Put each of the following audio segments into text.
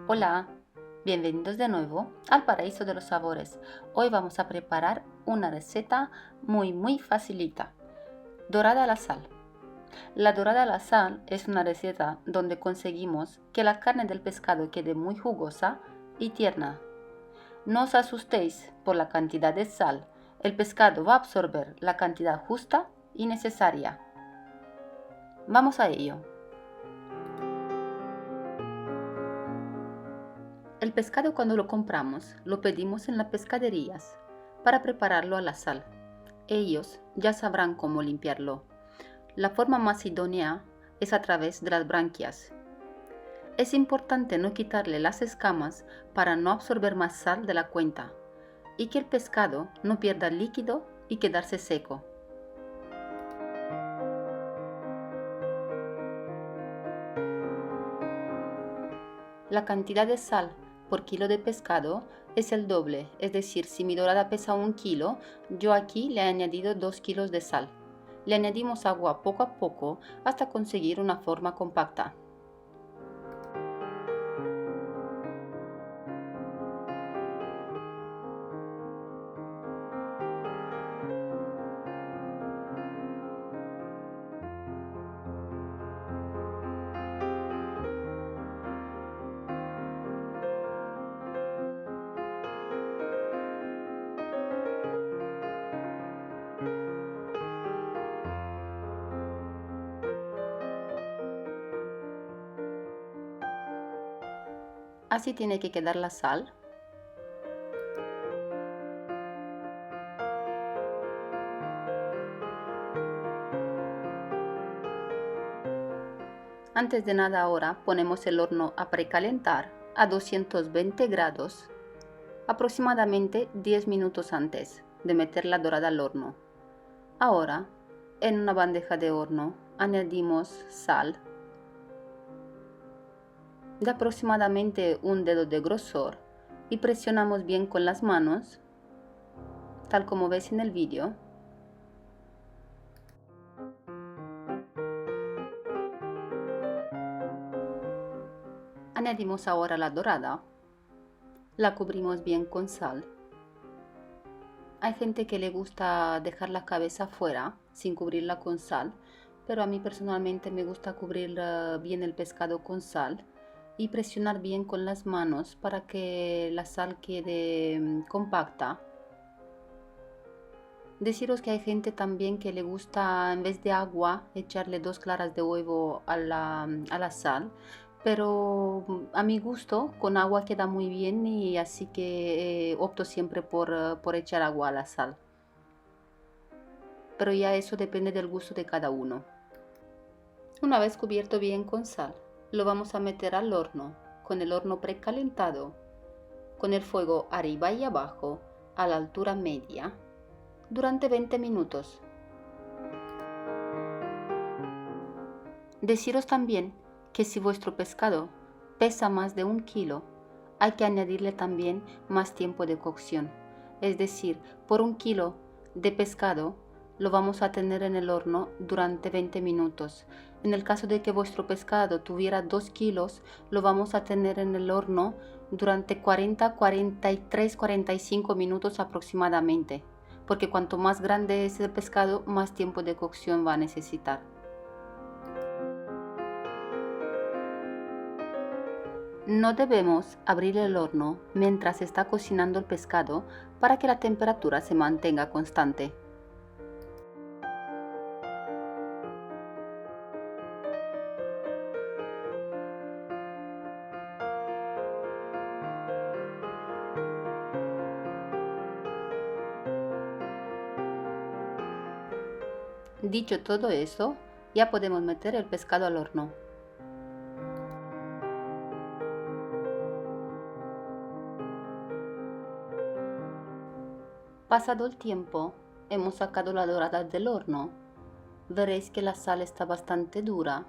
Hola, bienvenidos de nuevo al Paraíso de los Sabores. Hoy vamos a preparar una receta muy facilita. Dorada a la sal. La dorada a la sal es una receta donde conseguimos que la carne del pescado quede muy jugosa y tierna. No os asustéis por la cantidad de sal. El pescado va a absorber la cantidad justa y necesaria. Vamos a ello. El pescado cuando lo compramos lo pedimos en las pescaderías para prepararlo a la sal. Ellos ya sabrán cómo limpiarlo. La forma más idónea es a través de las branquias. Es importante no quitarle las escamas para no absorber más sal de la cuenta y que el pescado no pierda líquido y quedarse seco. La cantidad de sal por kilo de pescado es el doble, es decir, si mi dorada pesa 1 kilo, yo aquí le he añadido 2 kilos de sal. Le añadimos agua poco a poco hasta conseguir una forma compacta. Así tiene que quedar la sal. Antes de nada ahora ponemos el horno a precalentar a 220 grados aproximadamente 10 minutos antes de meter la dorada al horno. Ahora, en una bandeja de horno añadimos sal de aproximadamente un dedo de grosor y presionamos bien con las manos, tal como ves en el vídeo. Añadimos ahora la dorada, la cubrimos bien con sal. Hay gente que le gusta dejar la cabeza fuera sin cubrirla con sal, pero a mí personalmente me gusta cubrir bien el pescado con sal y presionar bien con las manos para que la sal quede compacta. Deciros que hay gente también que le gusta en vez de agua echarle 2 claras de huevo a la sal, pero a mi gusto con agua queda muy bien y así que opto siempre por echar agua a la sal. Pero ya eso depende del gusto de cada uno. Una vez cubierto bien con sal, lo vamos a meter al horno con el horno precalentado, con el fuego arriba y abajo a la altura media durante 20 minutos. Deciros también que si vuestro pescado pesa más de 1 kilo, hay que añadirle también más tiempo de cocción. Es decir, por 1 kilo de pescado lo vamos a tener en el horno durante 20 minutos. En el caso de que vuestro pescado tuviera 2 kilos, lo vamos a tener en el horno durante 40, 43, 45 minutos aproximadamente, porque cuanto más grande es el pescado, más tiempo de cocción va a necesitar. No debemos abrir el horno mientras está cocinando el pescado para que la temperatura se mantenga constante. Dicho todo eso, ya podemos meter el pescado al horno. Pasado el tiempo, hemos sacado la dorada del horno. Veréis que la sal está bastante dura,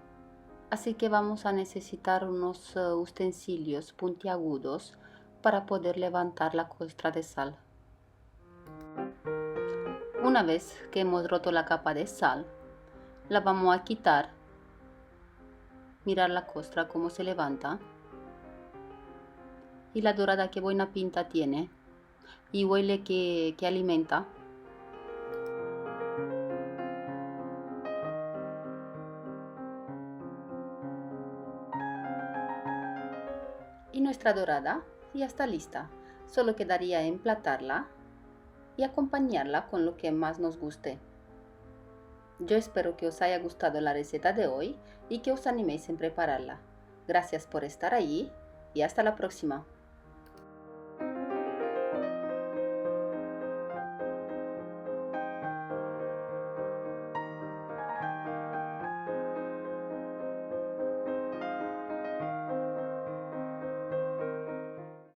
así que vamos a necesitar unos utensilios puntiagudos para poder levantar la costra de sal. Una vez que hemos roto la capa de sal, la vamos a quitar. Mirar la costra cómo se levanta. y la dorada que buena pinta tiene y huele que alimenta. Y nuestra dorada ya está lista. Solo quedaría emplatarla y acompañarla con lo que más nos guste. Yo espero que os haya gustado la receta de hoy y que os animéis en prepararla. Gracias por estar ahí y hasta la próxima.